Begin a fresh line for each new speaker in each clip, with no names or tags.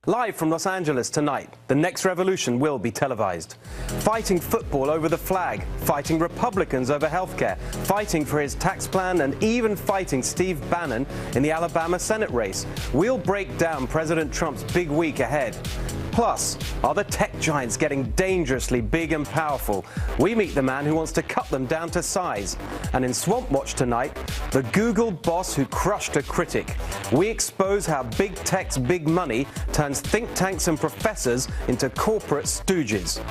Live from Los Angeles tonight, the next revolution will be televised. Fighting football over the flag, fighting Republicans over healthcare, fighting for his tax plan, and even fighting Steve Bannon in the Alabama Senate race. We'll break down President Trump's big week ahead. Plus, are the tech giants getting dangerously big and powerful? We meet the man who wants to cut them down to size. And in Swamp Watch tonight, the Google boss who crushed a critic. We expose how big tech's big money turns think tanks and professors into corporate stooges.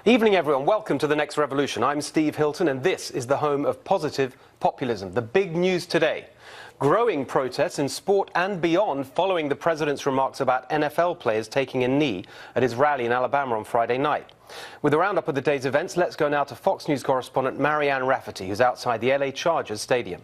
Evening, everyone. Welcome to The Next Revolution. I'm Steve Hilton, and this is the home of positive populism. The big news today: growing protests in sport and beyond following the president's remarks about NFL players taking a knee at his rally in Alabama on Friday night. With a roundup of the day's events, let's go now to Fox News correspondent Marianne Rafferty, who's outside the LA Chargers stadium.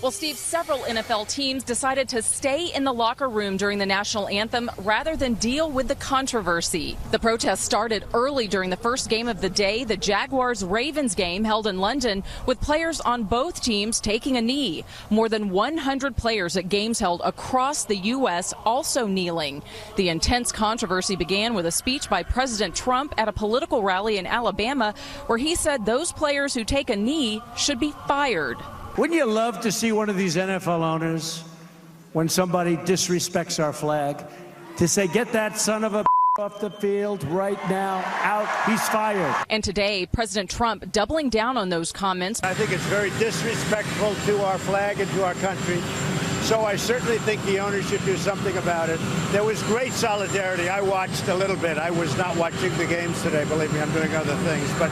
Well, Steve, several NFL teams decided to stay in the locker room during the national anthem rather than deal with the controversy. The protest started early during the first game of the day, the Jaguars-Ravens game held in London, with players on both teams taking a knee. More than 100 players at games held across the U.S. also kneeling. The intense controversy began with a speech by President Trump at a political rally in Alabama, where he said those players who take a knee should be fired.
Wouldn't you love to see one of these NFL owners, when somebody disrespects our flag, to say, get that son of a off the field right now, out, he's fired.
And today, President Trump doubling down on those comments.
I think it's very disrespectful to our flag and to our country. So I certainly think the owners should do something about it. There was great solidarity. I watched a little bit. I was not watching the games today. Believe me, I'm doing other things. But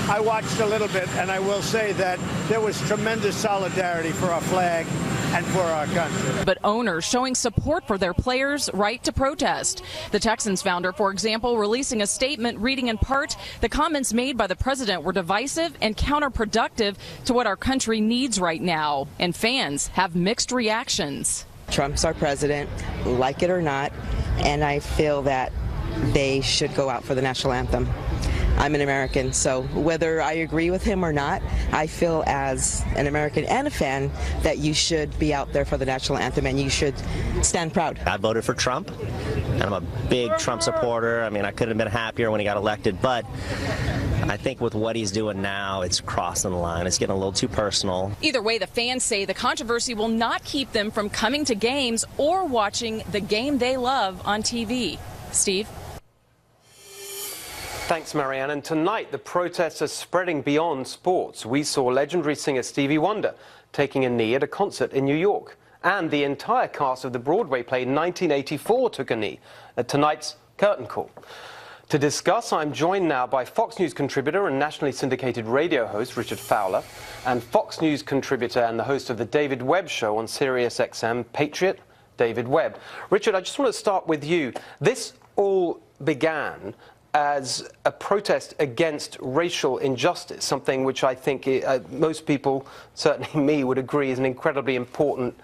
I watched a little bit, and I will say that there was tremendous solidarity for our flag and for our country.
But owners showing support for their players' right to protest. The Texans founder, for example, releasing a statement reading in part, the comments made by the president were divisive and counterproductive to what our country needs right now. And fans have mixed reactions.
Trump's our president, like it or not, and I feel that they should go out for the national anthem. I'm an American, so whether I agree with him or not, I feel as an American and a fan that you should be out there for the national anthem and you should stand proud.
I voted for Trump, and I'm a big Trump supporter. I mean, I could have been happier when he got elected, but I think with what he's doing now, it's crossing the line. It's getting a little too personal. Either way, the fans say the controversy will not keep them from coming to games or watching the game they love on TV. Steve?
Thanks, Marianne. And tonight, the protests are spreading beyond sports. We saw legendary singer Stevie Wonder taking a knee at a concert in New York. And the entire cast of the Broadway play 1984 took a knee at tonight's curtain call. To discuss, I'm joined now by Fox News contributor and nationally syndicated radio host Richard Fowler, and Fox News contributor and the host of the David Webb Show on SiriusXM Patriot, David Webb. Richard, I just want to start with you. This all began as a protest against racial injustice, something which I think most people, certainly me, would agree is an incredibly important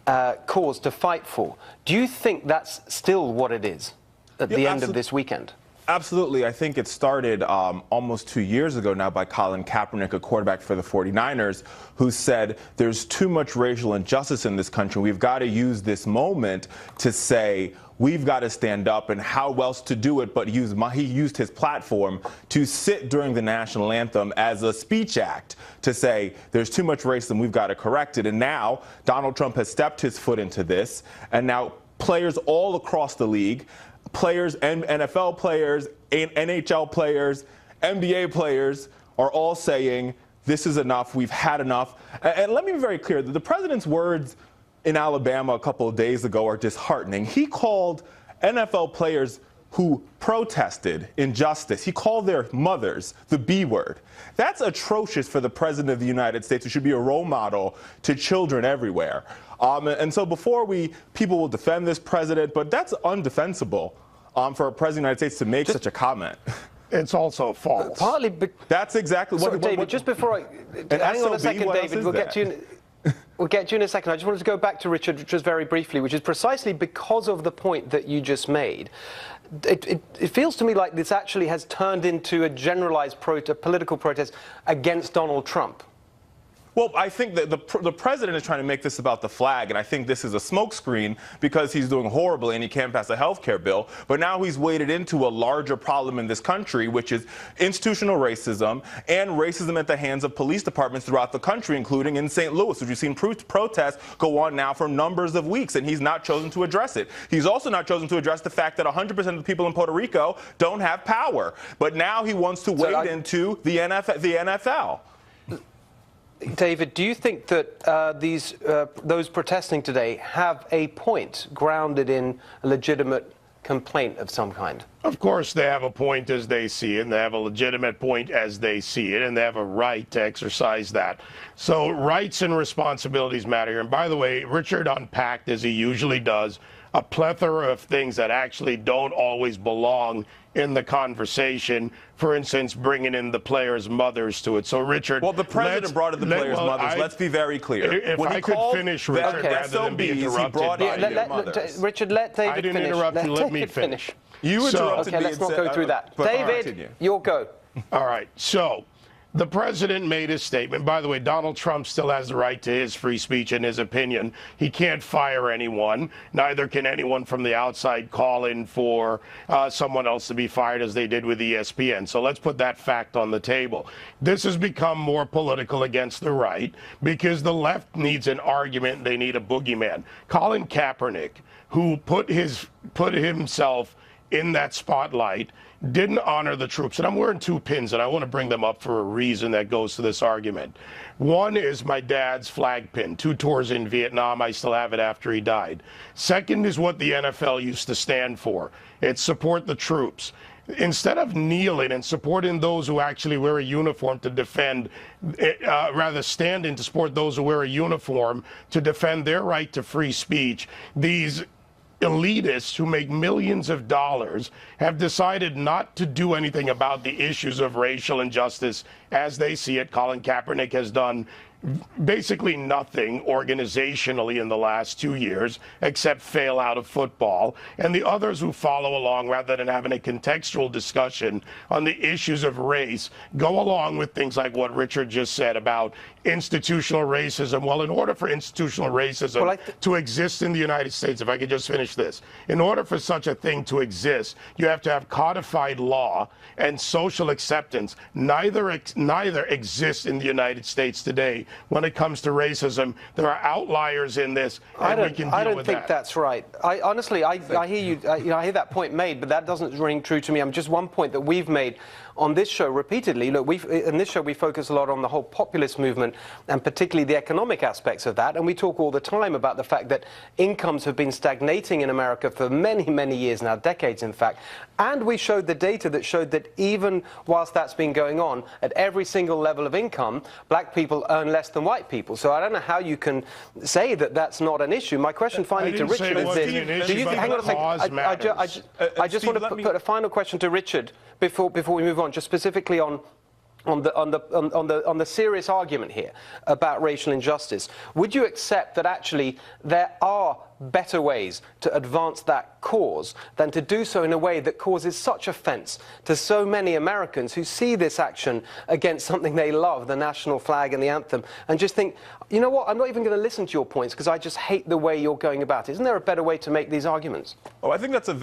cause to fight for. Do you think that's still what it is at the end of this weekend?
Absolutely. I think it started almost 2 years ago now by Colin Kaepernick, a quarterback for the 49ers, who said there's too much racial injustice in this country. We've got to use this moment to say we've got to stand up, and how else to do it but he used his platform to sit during the national anthem as a speech act to say there's too much racism, we've got to correct it. And now Donald Trump has stepped his foot into this, and now players all across the league, players and NFL players, NHL players, NBA players are all saying this is enough, we've had enough. And let me be very clear, the president's words in Alabama a couple of days ago are disheartening. He called NFL players who protested injustice, he called their mothers the B word. That's atrocious for the president of the United States, who should be a role model to children everywhere. And so people will defend this president, but that's undefensible for a president of the United States to make such a comment.
It's also false.
Partly,
that's exactly what.
David, just before hang on a second, David. We'll get to you. We'll get to you in a second. I just wanted to go back to Richard just very briefly, which is precisely because of the point that you just made. It feels to me like this actually has turned into a generalized political protest against Donald Trump.
Well, I think that the president is trying to make this about the flag, and I think this is a smokescreen because he's doing horribly and he can't pass a health care bill. But now he's waded into a larger problem in this country, which is institutional racism and racism at the hands of police departments throughout the country, including in St. Louis, which we've seen protests go on now for numbers of weeks, and he's not chosen to address it. He's also not chosen to address the fact that 100% of the people in Puerto Rico don't have power. But now he wants to wade into the NFL.
David, do you think that those protesting today have a point grounded in a legitimate complaint of some kind?
Of course, they have a point as they see it, and they have a legitimate point as they see it, and they have a right to exercise that. So rights and responsibilities matter. And by the way, Richard unpacked, as he usually does, a plethora of things that actually don't always belong in the conversation. For instance, bringing in the players' mothers to it. So, Richard,
well, the president brought in the players' mothers. Let's be very clear.
If I could finish, Richard, rather than be interrupted.
Richard, let David finish.
I didn't interrupt you. Let me finish.
You interrupted me.
Okay, let's not go through that. David, your go.
All right. So, the president made his statement. By the way, Donald Trump still has the right to his free speech and his opinion. He can't fire anyone. Neither can anyone from the outside call in for someone else to be fired, as they did with ESPN. So let's put that fact on the table. This has become more political against the right because the left needs an argument. They need a boogeyman. Colin Kaepernick, who put himself in that spotlight, didn't honor the troops. And I'm wearing two pins, and I want to bring them up for a reason that goes to this argument. One is my dad's flag pin, 2 tours in Vietnam. I still have it after he died. Second is what the NFL used to stand for. It's support the troops. Instead of kneeling and supporting those who actually wear a uniform to defend, rather standing to support those who wear a uniform to defend their right to free speech, these elitists who make millions of dollars have decided not to do anything about the issues of racial injustice as they see it. Colin Kaepernick has done basically nothing organizationally in the last 2 years except fail out of football. And the others who follow along, rather than having a contextual discussion on the issues of race, go along with things like what Richard just said about institutional racism. Well, in order for institutional racism to exist in the United States, if I could just finish this, in order for such a thing to exist, you have to have codified law and social acceptance. Neither exists in the United States today when it comes to racism. There are outliers in this, and we can deal with that.
I don't think that's right. Honestly, I hear you. I hear that point made, but that doesn't ring true to me. Just one point that we've made on this show repeatedly. Look, in this show we focus a lot on the whole populist movement and particularly the economic aspects of that. And we talk all the time about the fact that incomes have been stagnating in America for many, many years now, decades in fact. And we showed the data that showed that even whilst that's been going on, at every single level of income, black people earn less than white people. So I don't know how you can say that that's not an issue. My question finally to Richard is this. Do you think, hang on a second. I just want to put a final question to Richard before we move on, just specifically on the serious argument here about racial injustice. Would you accept that actually there are better ways to advance that cause than to do so in a way that causes such offense to so many Americans who see this action against something they love, the national flag and the anthem, and just think, you know what, I'm not even going to listen to your points because I just hate the way you're going about it. Isn't there a better way to make these arguments?
Oh, I think that's a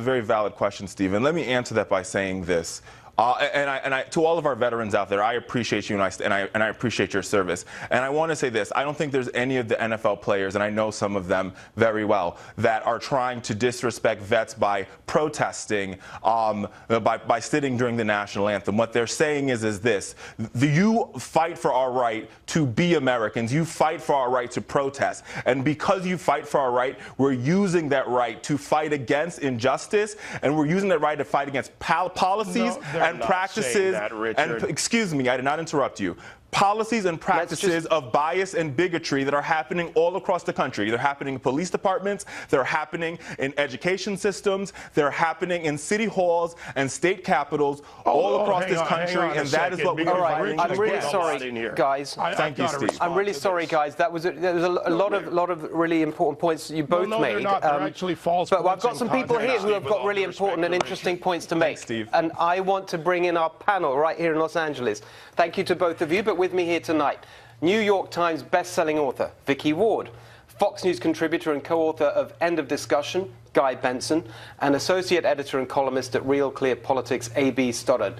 very valid question, Stephen. Let me answer that by saying this. To all of our veterans out there, I appreciate you and I appreciate your service. And I want to say this: I don't think there's any of the NFL players, and I know some of them very well, that are trying to disrespect vets by protesting, by sitting during the national anthem. What they're saying is this: you fight for our right to be Americans. You fight for our right to protest, and because you fight for our right, we're using that right to fight against injustice, and we're using that right to fight against policies and practices, and excuse me, I did not interrupt you. Policies and practices of bias and bigotry that are happening all across the country. They're happening in police departments, they're happening in education systems, they're happening in city halls and state capitals all across this country, and that is what we are fighting against.
I'm really sorry, guys.
Thank you, Steve.
I'm really sorry, guys. There was a lot of really important points you both made.
They're not. They're actually false.
But I've got some people here who have got really important and interesting points to make.
Thanks, Steve.
And I want to bring in our panel right here in Los Angeles. Thank you to both of you. But with me here tonight, New York Times best-selling author Vicky Ward, Fox News contributor and co-author of End of Discussion, Guy Benson, and associate editor and columnist at Real Clear Politics, A.B. Stoddard.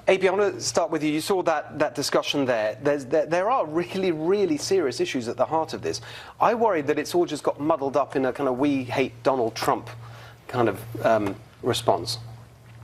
A.B., I want to start with you. You saw that discussion there. There are really, really serious issues at the heart of this. I worry that it's all just got muddled up in a kind of we hate Donald Trump kind of response.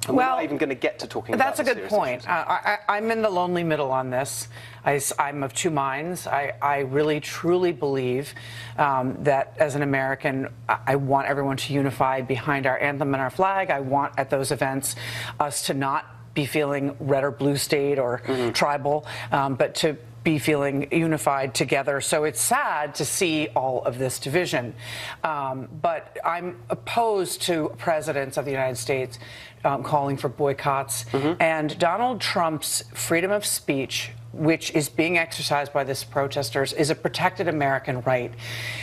And we're not even going to get to talking about
that's a good point. I'm in the lonely middle on this. I'm of two minds. I really, truly believe that as an American, I want everyone to unify behind our anthem and our flag. I want at those events us to not be feeling red or blue state or tribal, but to be feeling unified together. So it's sad to see all of this division. But I'm opposed to presidents of the United States calling for boycotts. And Donald Trump's freedom of speech, which is being exercised by these protesters, is a protected American right.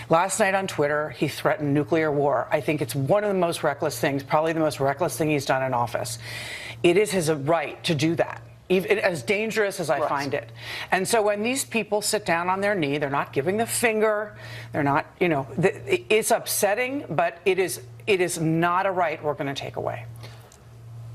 Last night on Twitter, he threatened nuclear war. I think it's one of the most reckless things, probably the most reckless thing he's done in office. It is his right to do that, even as dangerous as I find it. And so when these people sit down on their knee, they're not giving the finger, they're not, you know, it's upsetting, but it is not a right we're going to take away.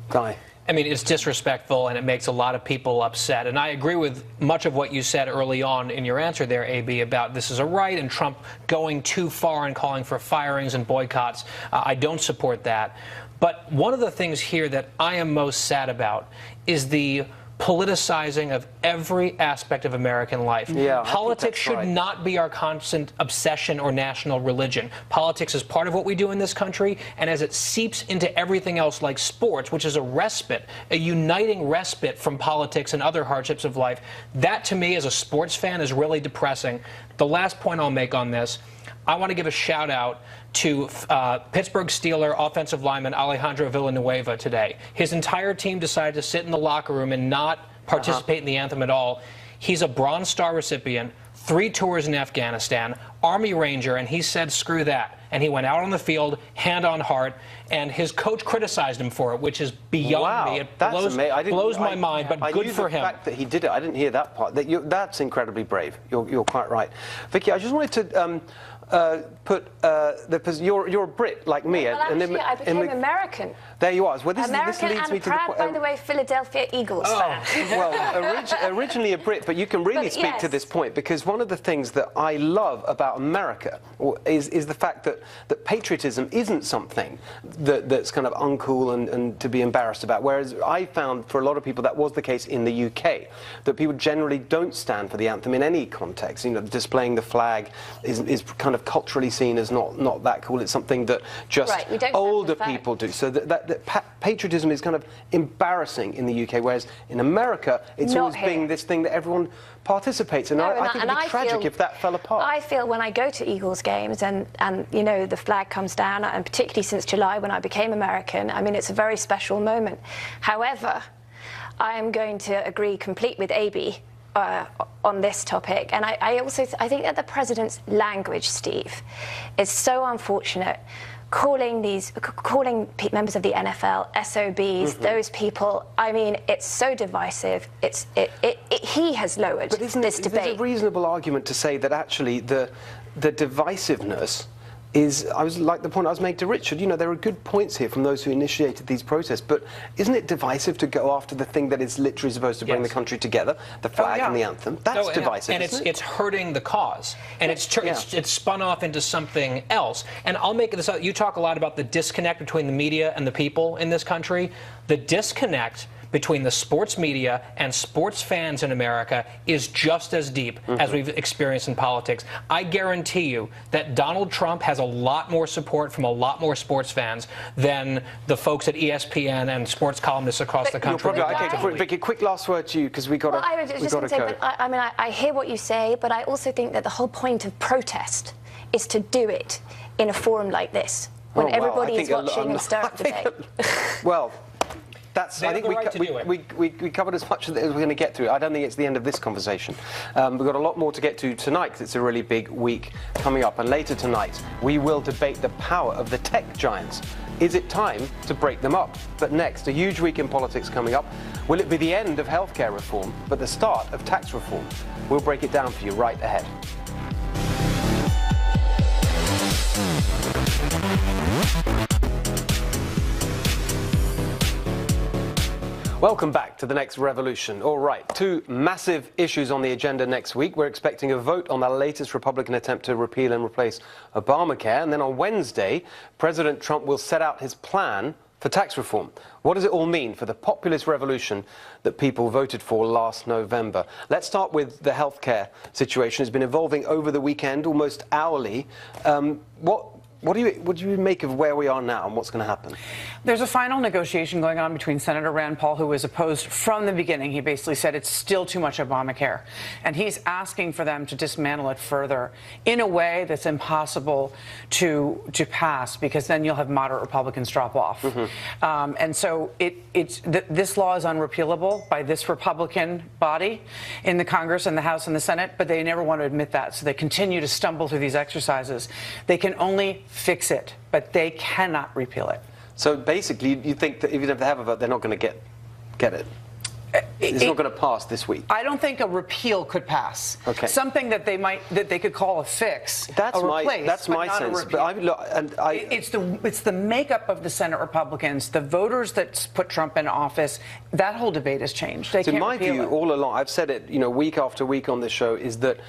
Guy.
I mean, it's disrespectful, and it makes a lot of people upset. And I agree with much of what you said early on in your answer there, A.B., about this is a right and Trump going too far and calling for firings and boycotts. I don't support that. But one of the things here that I am most sad about is the politicizing of every aspect of American life. Politics should not be our constant obsession or national religion. Politics is part of what we do in this country, and as it seeps into everything else like sports, which is a respite, a uniting respite from politics and other hardships of life, that to me as a sports fan is really depressing. The last point I'll make on this, I want to give a shout out to Pittsburgh Steeler offensive lineman Alejandro Villanueva today. His entire team decided to sit in the locker room and not participate in the anthem at all. He's a Bronze Star recipient, 3 tours in Afghanistan, Army Ranger, and he said, screw that. And he went out on the field, hand on heart, and his coach criticized him for it, which is beyond me. It blows my mind, but good for him.
The fact that he did it, I didn't hear that part. That's incredibly brave. You're quite right. Vicky, I just wanted to you're a Brit like me.
Well, actually, I became American.
There you are. Well, this
American
leads me
and
to
proud,
the point.
by the way, Philadelphia Eagles fan.
Well, originally a Brit, but you can really speak to this point, because one of the things that I love about America is the fact that patriotism isn't something that's kind of uncool and to be embarrassed about. Whereas I found for a lot of people that was the case in the UK, that people generally don't stand for the anthem in any context. You know, displaying the flag is kind of culturally seen as not that cool. It's something that just older people do. So that patriotism is kind of embarrassing in the UK, whereas in America it's always being this thing that everyone participates in. I think it'd be tragic if that fell apart.
I feel when I go to Eagles games and you know, the flag comes down, and particularly since July when I became American, I mean, it's a very special moment. However, I am going to agree completely with A.B. On this topic, and I think that the president's language, Steve, is so unfortunate. Calling members of the NFL SOBs, those people, I mean, it's so divisive. He has lowered this debate.
There's a reasonable argument to say that actually the divisiveness is, I was like the point I was making to Richard, you know, there are good points here from those who initiated these protests, but isn't it divisive to go after the thing that is literally supposed to bring the country together, the flag and the anthem? That's divisive,
and it's hurting the cause, and it's spun off into something else. And I'll make this out. You talk a lot about the disconnect between the media and the people in this country. The disconnect between the sports media and sports fans in America is just as deep as we've experienced in politics. I guarantee you that Donald Trump has a lot more support from a lot more sports fans than the folks at ESPN and sports columnists across the country.
Vicky, quick last word to you, because we got to go.
I was just going to say, I mean, I hear what you say, but I also think that the whole point of protest is to do it in a forum like this, when everybody is watching and stir up debate.
Well, I think we covered as much as we're going to get through. I don't think it's the end of this conversation. We've got a lot more to get to tonight, because it's a really big week coming up. And later tonight, we will debate the power of the tech giants Is it time to break them up? But next, a huge week in politics coming up. Will it be the end of healthcare reform, but the start of tax reform? We'll break it down for you right ahead. Welcome back to the next revolution. All right, two massive issues on the agenda next week. We're expecting a vote on the latest Republican attempt to repeal and replace Obamacare. And then on Wednesday, President Trump will set out his plan for tax reform. What does it all mean for the populist revolution that people voted for last November? Let's start with the healthcare situation. It's been evolving over the weekend, almost hourly. What do you make of where we are now and what's going to happen?
There's a final negotiation going on between Senator Rand Paul, who was opposed from the beginning. He basically said it's still too much Obamacare. And he's asking for them to dismantle it further in a way that's impossible to pass, because then you'll have moderate Republicans drop off. And so this law is unrepealable by this Republican body in the Congress and the House and the Senate, but they never want to admit that. So they continue to stumble through these exercises. They can only fix it, but they cannot repeal it.
So basically, you think that even if they have a vote, they're not going to get it? It's not going to pass this week.
I don't think a repeal could pass.
Okay.
Something that they could call a fix.
That's
my
sense. But
it's the makeup of the Senate Republicans, the voters that put Trump in office. That whole debate has changed. They can't
my view, all along, I've said it, week after week on this show, is that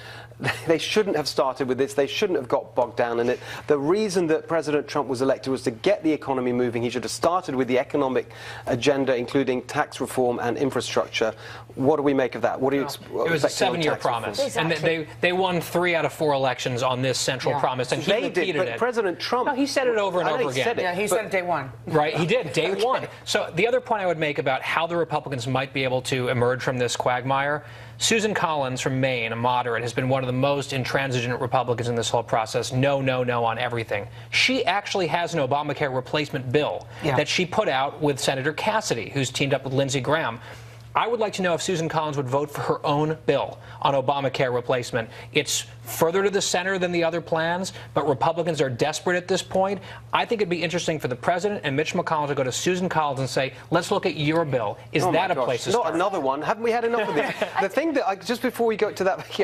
they shouldn't have started with this. They shouldn't have got bogged down in it. The reason that President Trump was elected was to get the economy moving. He should have started with the economic agenda, including tax reform and infrastructure. What do we make of that? What do you expect?
It was a 7-year promise.
Exactly.
And they won 3 out of 4 elections on this central promise. And he repeated it.
President Trump...
No, he said it over and over again.
Yeah, he said it day one.
Right, he did, day one. So the other point I would make about how the Republicans might be able to emerge from this quagmire, Susan Collins from Maine, a moderate, has been one of the most intransigent Republicans in this whole process. No, no, no on everything. She actually has an Obamacare replacement bill that she put out with Senator Cassidy, who's teamed up with Lindsey Graham. I would like to know if Susan Collins would vote for her own bill on Obamacare replacement. It's further to the center than the other plans, but Republicans are desperate at this point. I think it'd be interesting for the president and Mitch McConnell to go to Susan Collins and say, let's look at your bill. Is that a place to start?
Not another one. Haven't we had enough of this? The thing that, just before we go to that,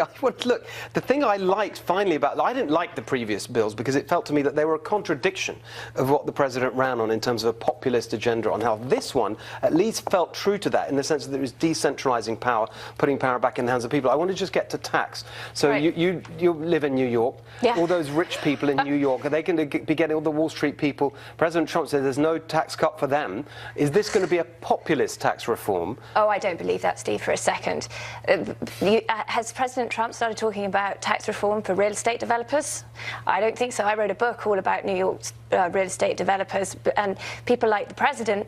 look, the thing I liked finally about, I didn't like the previous bills because it felt to me that they were a contradiction of what the president ran on in terms of a populist agenda on health. This one at least felt true to that in the sense that it was decentralizing power, putting power back in the hands of people. I want to just get to tax. So you live in New York.
Yeah.
All those rich people in New York, are they going to be getting all the Wall Street people? President Trump said there's no tax cut for them. Is this going to be a populist tax reform?
Oh, I don't believe that, Steve, for a second. Has President Trump started talking about tax reform for real estate developers? I don't think so. I wrote a book all about New York's real estate developers, and people like the president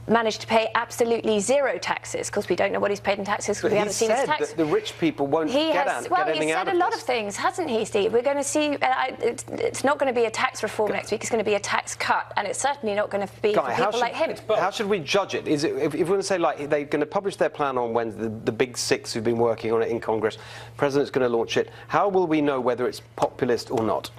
managed to pay absolutely zero taxes. Of course, we don't know what he's paid in taxes because we haven't seen his tax.
He said that the rich people won't get anything out of this.
Well, he's said a lot of things, hasn't he, Steve? We're going to see, it's not going to be a tax reform next week, it's going to be a tax cut, and it's certainly not going to be for people like him.
How should we judge it? Is it if we're going to say, like, they're going to publish their plan on Wednesday, the big six who've been working on it in Congress, the president's going to launch it, how will we know whether it's populist or not?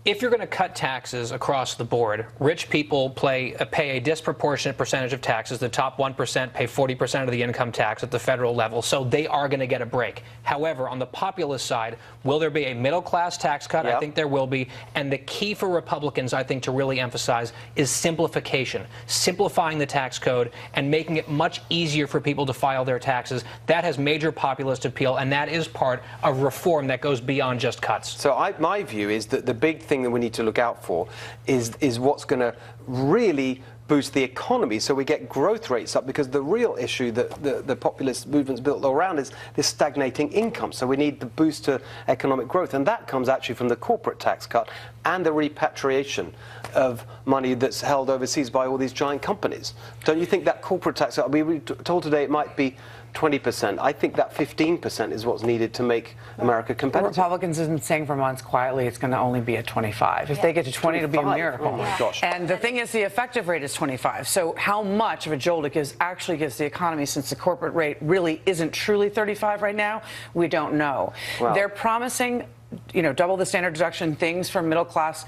If you're going to cut taxes across the board, rich people pay a disproportionate percentage of taxes. The top 1% pay 40% of the income tax at the federal level, so they are going to get a break. However, on the populist side, will there be a middle-class tax cut?
Yep.
I think there will be. And the key for Republicans, I think, to really emphasize is simplification. Simplifying the tax code and making it much easier for people to file their taxes. That has major populist appeal, and that is part of reform that goes beyond just cuts.
So my view is that the big thing that we need to look out for is what's going to really boost the economy so we get growth rates up, because the real issue that the populist movement's built around is this stagnating income. So we need the boost to economic growth, and that comes actually from the corporate tax cut and the repatriation of money that's held overseas by all these giant companies. Don't you think that corporate tax cut, we were told today it might be 20%. I think that 15% is what's needed to make America competitive.
The Republicans have been saying for months quietly it's going to only be at 25. If they get to 20, it'll be a miracle.
Oh my gosh.
And the thing is, the effective rate is 25. So how much of a jolt it actually gives the economy, since the corporate rate really isn't truly 35 right now, we don't know.
Wow.
They're promising, double the standard deduction, things for middle class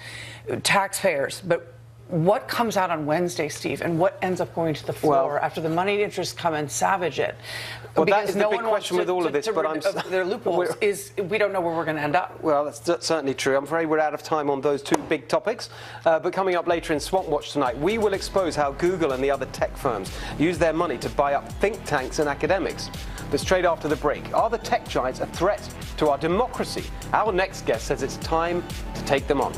taxpayers, but what comes out on Wednesday, Steve, and what ends up going to the floor after the moneyed interests come and savage it?
Well,
because
that is the big question with all of this, but
their loopholes is we don't know where we're going to end up.
Well, that's certainly true. I'm afraid we're out of time on those two big topics. But coming up later in Swamp Watch tonight, we will expose how Google and the other tech firms use their money to buy up think tanks and academics. But straight after the break, are the tech giants a threat to our democracy? Our next guest says it's time to take them on.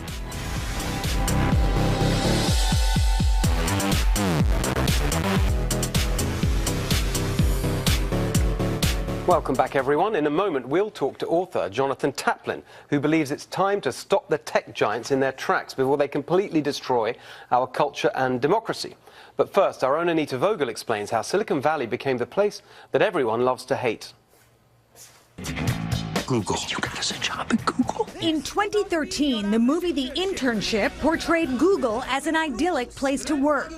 Welcome back, everyone. In a moment, we'll talk to author Jonathan Taplin, who believes it's time to stop the tech giants in their tracks before they completely destroy our culture and democracy. But first, our own Anita Vogel explains how Silicon Valley became the place that everyone loves to hate.
Google. You got us a job at Google?
In 2013, the movie The Internship portrayed Google as an idyllic place to work.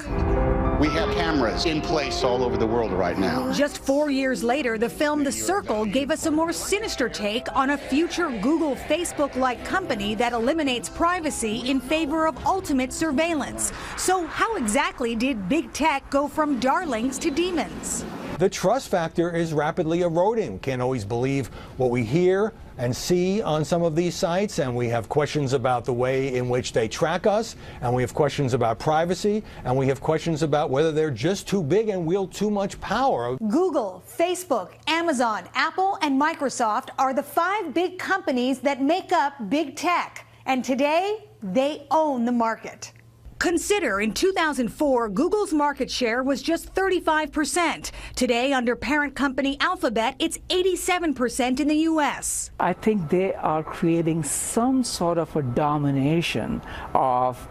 We have cameras in place all over the world right now.
Just 4 years later, the film The Circle gave us a more sinister take on a future Google Facebook-like company that eliminates privacy in favor of ultimate surveillance. So how exactly did big tech go from darlings to demons?
The trust factor is rapidly eroding. Can't always believe what we hear and see on some of these sites, and we have questions about the way in which they track us, and we have questions about privacy, and we have questions about whether they're just too big and wield too much power.
Google, Facebook, Amazon, Apple, and Microsoft are the 5 big companies that make up big tech, and today they own the market. Consider in 2004, Google's market share was just 35%. Today, under parent company Alphabet, it's 87% in the U.S.
I think they are creating some sort of a domination of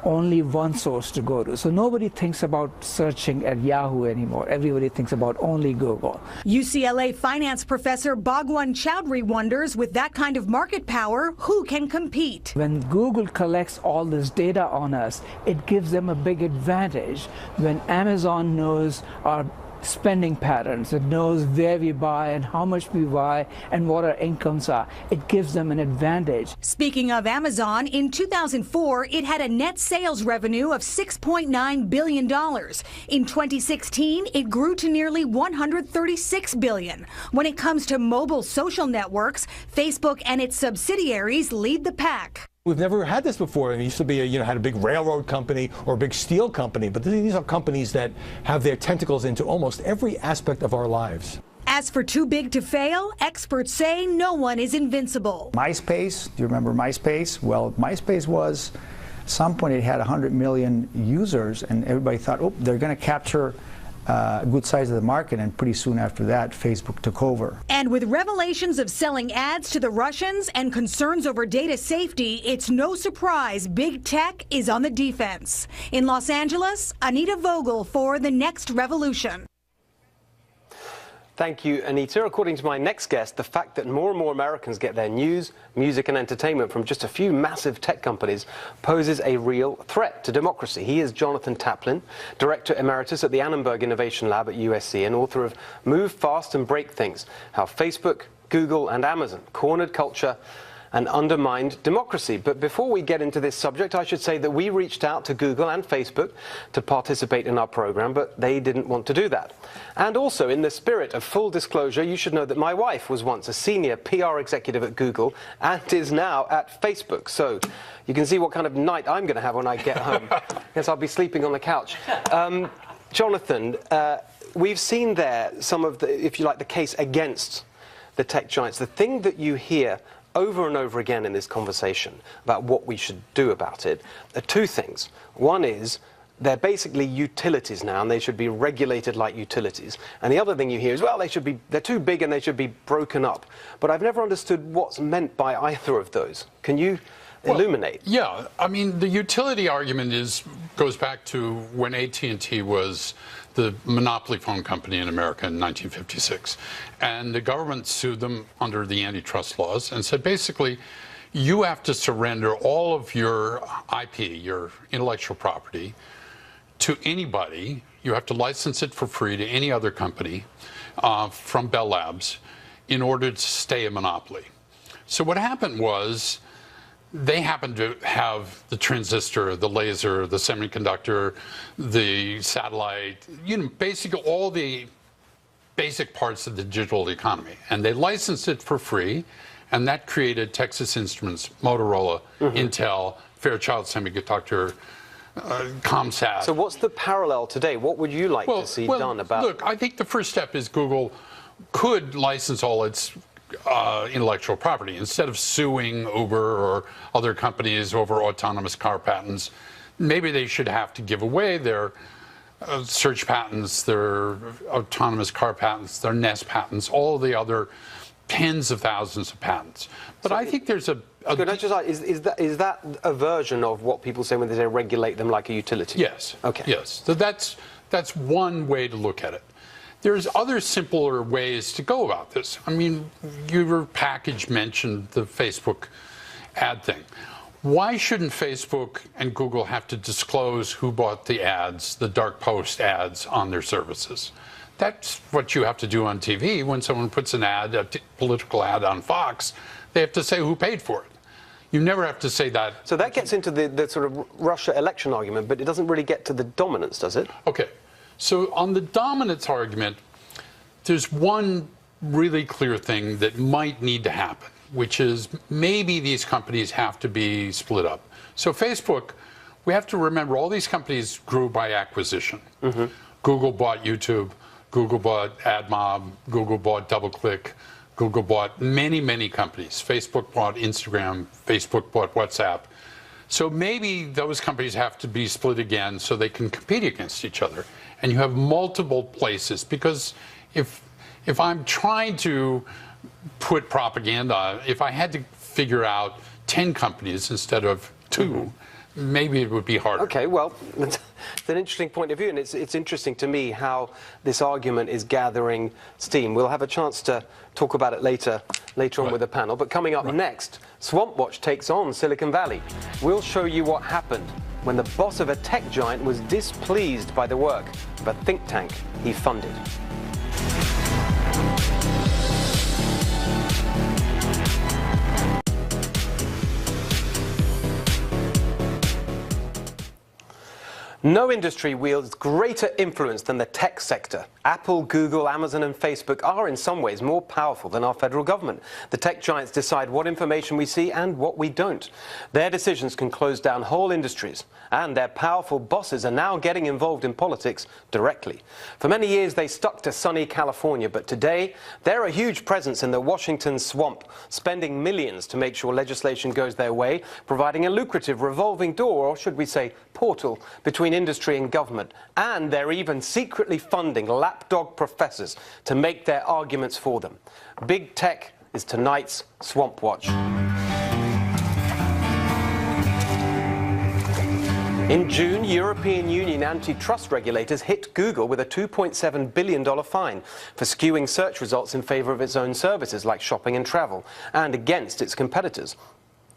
only one source to go to. So nobody thinks about searching at Yahoo anymore. Everybody thinks about only Google.
UCLA finance professor Bhagwan Chowdhury wonders, with that kind of market power, who can compete?
When Google collects all this data on us, it gives them a big advantage. When Amazon knows our spending patterns, it knows where we buy and how much we buy and what our incomes are, it gives them an advantage.
Speaking of Amazon, in 2004, it had a net sales revenue of $6.9 billion. In 2016, it grew to nearly $136 billion. When it comes to mobile social networks, Facebook and its subsidiaries lead the pack.
We've never had this before. It used to be, had a big railroad company or a big steel company, but these are companies that have their tentacles into almost every aspect of our lives.
As for too big to fail, experts say no one is invincible.
MySpace, do you remember MySpace? Well, MySpace was, at some point it had 100 million users, and everybody thought, oh, they're going to capture a good size of the market, and pretty soon after that, Facebook took over.
And with revelations of selling ads to the Russians and concerns over data safety, it's no surprise big tech is on the defense. In Los Angeles, Anita Vogel for The Next Revolution.
Thank you, Anita. According to my next guest, the fact that more and more Americans get their news, music and entertainment from just a few massive tech companies poses a real threat to democracy. He is Jonathan Taplin, Director Emeritus at the Annenberg Innovation Lab at USC and author of Move Fast and Break Things, How Facebook, Google and Amazon Cornered Culture and Undermined Democracy. But before we get into this subject, I should say that we reached out to Google and Facebook to participate in our program, but they didn't want to do that. And also, in the spirit of full disclosure, you should know that my wife was once a senior PR executive at Google and is now at Facebook. So you can see what kind of night I'm going to have when I get home. Yes, I'll be sleeping on the couch. Jonathan, we've seen there some of the, if you like, the case against the tech giants. The thing that you hear over and over again in this conversation about what we should do about it are two things. One is they're basically utilities now, and they should be regulated like utilities. And the other thing you hear is, well, they're too big and they should be broken up. But I've never understood what's meant by either of those. Can you illuminate?
Yeah, I mean, the utility argument goes back to when AT&T was the monopoly phone company in America in 1956. And the government sued them under the antitrust laws and said, basically, you have to surrender all of your IP, your intellectual property, to anybody. You have to license it for free to any other company from Bell Labs in order to stay a monopoly. So what happened was they happen to have the transistor, the laser, the semiconductor, the satellite, basically all the basic parts of the digital economy. And they licensed it for free, and that created Texas Instruments, Motorola, Intel, Fairchild Semiconductor, ComSat.
So what's the parallel today? What would you like to see done about?
Look, I think the first step is Google could license all its intellectual property instead of suing Uber or other companies over autonomous car patents. Maybe they should have to give away their search patents, their autonomous car patents, their Nest patents, all the other tens of thousands of patents. But I think there's
is that a version of what people say when they say regulate them like a utility?
Yes.
Okay.
Yes. So that's one way to look at it. There's other simpler ways to go about this. I mean, your package mentioned the Facebook ad thing. Why shouldn't Facebook and Google have to disclose who bought the ads, the dark post ads on their services? That's what you have to do on TV when someone puts an ad, a political ad on Fox. They have to say who paid for it. You never have to say that.
So that gets into the sort of Russia election argument, but it doesn't really get to the dominance, does it?
Okay. So on the dominance argument, there's one really clear thing that might need to happen, which is maybe these companies have to be split up. So Facebook, we have to remember all these companies grew by acquisition. Google bought YouTube, Google bought AdMob, Google bought DoubleClick, Google bought many, many companies. Facebook bought Instagram, Facebook bought WhatsApp. So maybe those companies have to be split again so they can compete against each other. And you have multiple places, because if I'm trying to put propaganda, if I had to figure out 10 companies instead of 2, maybe it would be harder.
Okay, well, it's an interesting point of view, and it's interesting to me how this argument is gathering steam. We'll have a chance to talk about it later on with the panel. But coming up next, Swamp Watch takes on Silicon Valley. We'll show you what happened when the boss of a tech giant was displeased by the work of a think tank he funded. No industry wields greater influence than the tech sector. Apple, Google, Amazon and Facebook are in some ways more powerful than our federal government. The tech giants decide what information we see and what we don't. Their decisions can close down whole industries, and their powerful bosses are now getting involved in politics directly. For many years they stuck to sunny California, but today they're a huge presence in the Washington swamp, spending millions to make sure legislation goes their way, providing a lucrative revolving door, or should we say portal, between industry and government. And they're even secretly funding lapdog professors to make their arguments for them. Big Tech is tonight's Swamp Watch. In June, European Union antitrust regulators hit Google with a $2.7 billion fine for skewing search results in favor of its own services like shopping and travel, and against its competitors.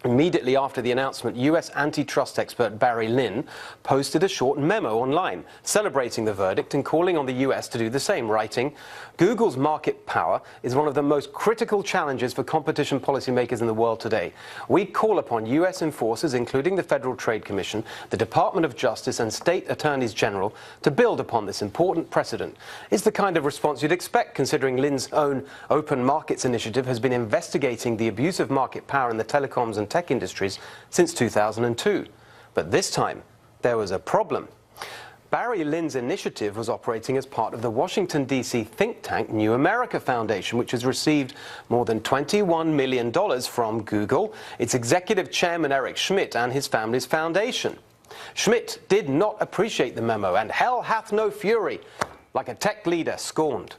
Immediately after the announcement, US antitrust expert Barry Lin posted a short memo online celebrating the verdict and calling on the US to do the same, writing, "Google's market power is one of the most critical challenges for competition policymakers in the world today. We call upon US enforcers, including the Federal Trade Commission, the Department of Justice and state attorneys general, to build upon this important precedent." It's the kind of response you'd expect, considering Lin's own Open Markets initiative has been investigating the abuse of market power in the telecoms and tech industries since 2002. But this time, there was a problem. Barry Lin's initiative was operating as part of the Washington, D.C. think tank New America Foundation, which has received more than $21 million from Google, its executive chairman Eric Schmidt, and his family's foundation. Schmidt did not appreciate the memo, and hell hath no fury, like a tech leader scorned.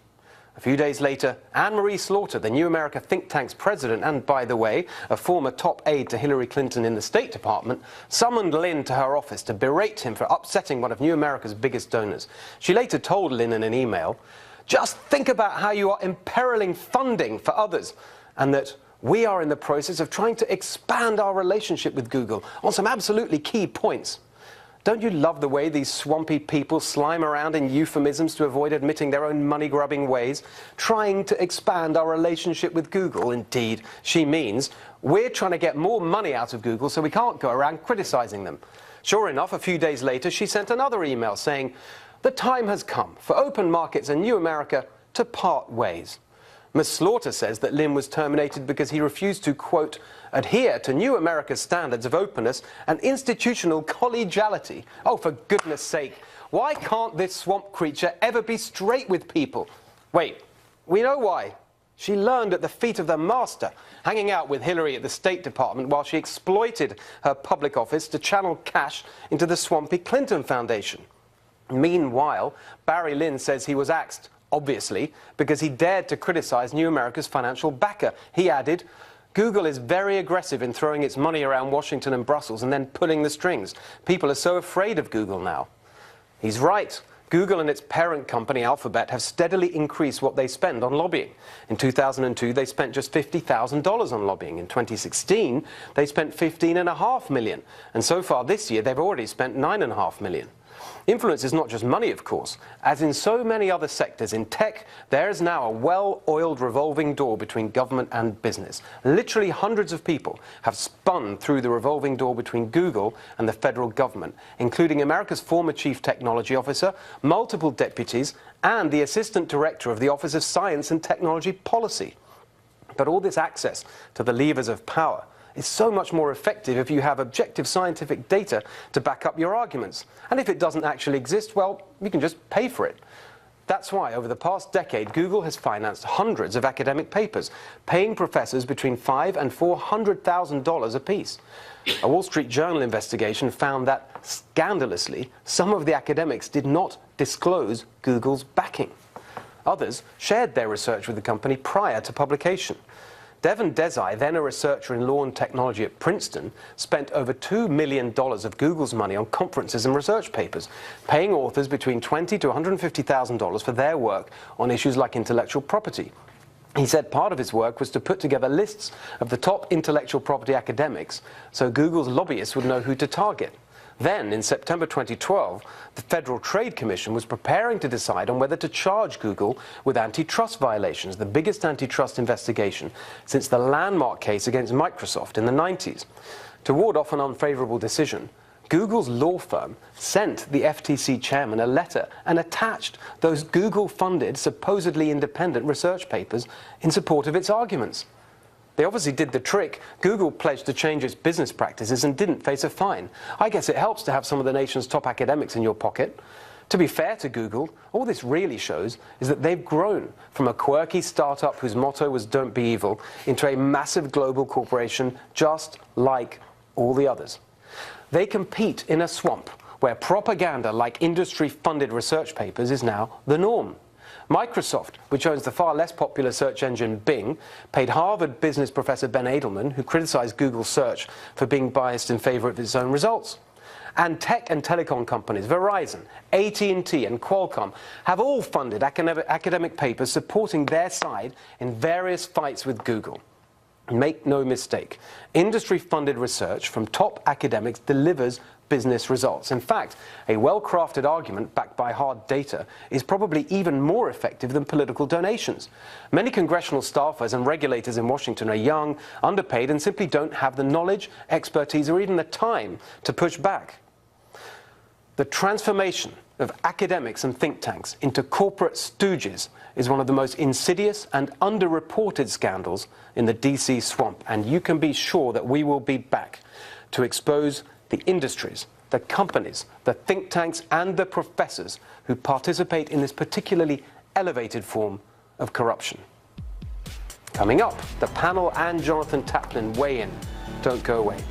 A few days later, Anne-Marie Slaughter, the New America think tank's president, and by the way, a former top aide to Hillary Clinton in the State Department, summoned Lin to her office to berate him for upsetting one of New America's biggest donors. She later told Lin in an email, "Just think about how you are imperiling funding for others, and that we are in the process of trying to expand our relationship with Google on some absolutely key points." Don't you love the way these swampy people slime around in euphemisms to avoid admitting their own money-grubbing ways, trying to expand our relationship with Google? Indeed, she means we're trying to get more money out of Google so we can't go around criticizing them. Sure enough, a few days later, she sent another email saying, "The time has come for open markets and New America to part ways." Ms. Slaughter says that Lim was terminated because he refused to, quote, adhere to New America's standards of openness and institutional collegiality. Oh, for goodness sake, why can't this swamp creature ever be straight with people? Wait, we know why. She learned at the feet of the master, hanging out with Hillary at the State Department while she exploited her public office to channel cash into the swampy Clinton Foundation. Meanwhile, Barry Lynn says he was axed, obviously, because he dared to criticize New America's financial backer. He added, "Google is very aggressive in throwing its money around Washington and Brussels and then pulling the strings. People are so afraid of Google now." He's right. Google and its parent company, Alphabet, have steadily increased what they spend on lobbying. In 2002, they spent just $50,000 on lobbying. In 2016, they spent $15.5 million. And so far this year, they've already spent $9.5 million. Influence is not just money, of course. As in so many other sectors, in tech, there is now a well-oiled revolving door between government and business. Literally hundreds of people have spun through the revolving door between Google and the federal government, including America's former chief technology officer, multiple deputies, and the assistant director of the Office of Science and Technology Policy. But all this access to the levers of power is so much more effective if you have objective scientific data to back up your arguments. And if it doesn't actually exist, well, you can just pay for it. That's why, over the past decade, Google has financed hundreds of academic papers, paying professors between $500,000 and $400,000 apiece. A Wall Street Journal investigation found that, scandalously, some of the academics did not disclose Google's backing. Others shared their research with the company prior to publication. Devon Desai, then a researcher in law and technology at Princeton, spent over $2 million of Google's money on conferences and research papers, paying authors between $20,000 to $150,000 for their work on issues like intellectual property. He said part of his work was to put together lists of the top intellectual property academics so Google's lobbyists would know who to target. Then, in September 2012, the Federal Trade Commission was preparing to decide on whether to charge Google with antitrust violations, the biggest antitrust investigation since the landmark case against Microsoft in the 90s. To ward off an unfavorable decision, Google's law firm sent the FTC chairman a letter and attached those Google-funded, supposedly independent research papers in support of its arguments. They obviously did the trick. Google pledged to change its business practices and didn't face a fine. I guess it helps to have some of the nation's top academics in your pocket. To be fair to Google, all this really shows is that they've grown from a quirky startup whose motto was "Don't be evil" into a massive global corporation just like all the others. They compete in a swamp where propaganda like industry-funded research papers is now the norm. Microsoft, which owns the far less popular search engine Bing, paid Harvard business professor Ben Edelman, who criticized Google's search for being biased in favor of its own results. And tech and telecom companies, Verizon, AT&T, and Qualcomm, have all funded academic papers supporting their side in various fights with Google. Make no mistake, industry-funded research from top academics delivers business results. In fact, a well-crafted argument backed by hard data is probably even more effective than political donations. Many congressional staffers and regulators in Washington are young, underpaid, and simply don't have the knowledge, expertise, or even the time to push back. The transformation of academics and think tanks into corporate stooges is one of the most insidious and underreported scandals in the DC swamp, and you can be sure that we will be back to expose the industries, the companies, the think tanks, and the professors who participate in this particularly elevated form of corruption. Coming up, the panel and Jonathan Taplin weigh in. Don't go away.